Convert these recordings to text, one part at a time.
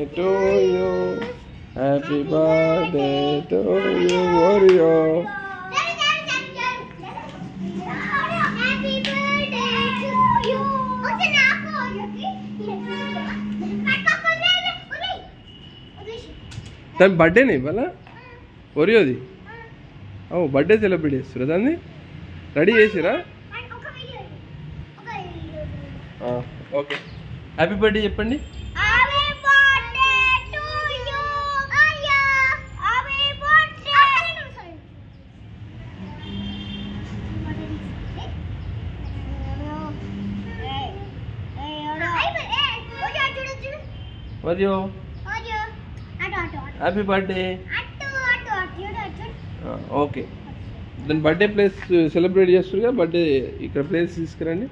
To you, happy birthday to you, Oreo. Happy birthday to you. తన బర్త్డేనే ఇవాళ ఒరియోది. ఓ birthday celebrate చేస్తురా దాన్ని? Ready చేసిరా? Okay, happy birthday చెప్పండి. Oreo, happy birthday. Okay, దాని birthday place celebrate చేస్తారు కదా, బర్త్డే ఇక్కడ ప్లేస్ తీసుకురండి.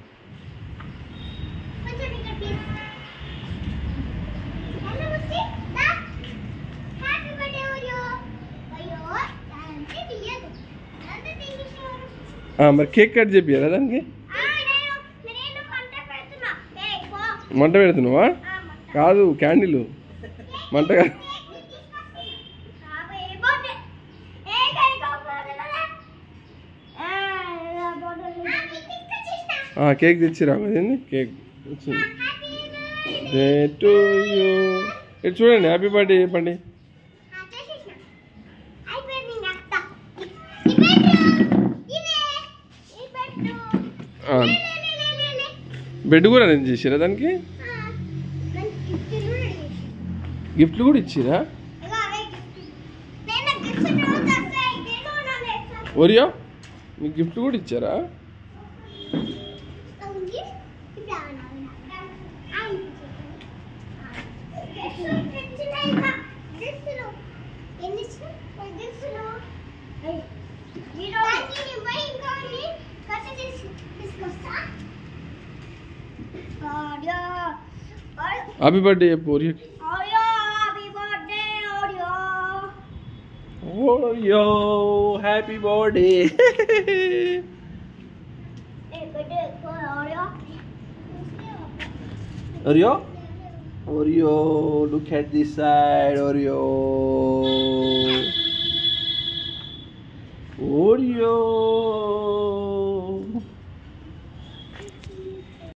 మరి కేక్ కట్ చెప్పారా దానికి? మంట పెడుతున్నావా? కాదు, క్యాండిల్ మంట కాదు. కేక్ తెచ్చిరా? అదేంది కేక్ వచ్చింది. టు యూ, ఇటు చూడండి, హ్యాపీ బర్త్డే చెప్పండి. బెడ్ కూడా అరేంజ్ చేసిరా దానికి? గిఫ్ట్లు కూడా ఇచ్చిరా? ఓరియో మీకు గిఫ్ట్ కూడా ఇచ్చారా? హ్యాపీ బర్త్డే చెప్పు ఓరియోకి. Oreo, happy birthday. Oreo, Oreo, look at this side, Oreo. Oreo.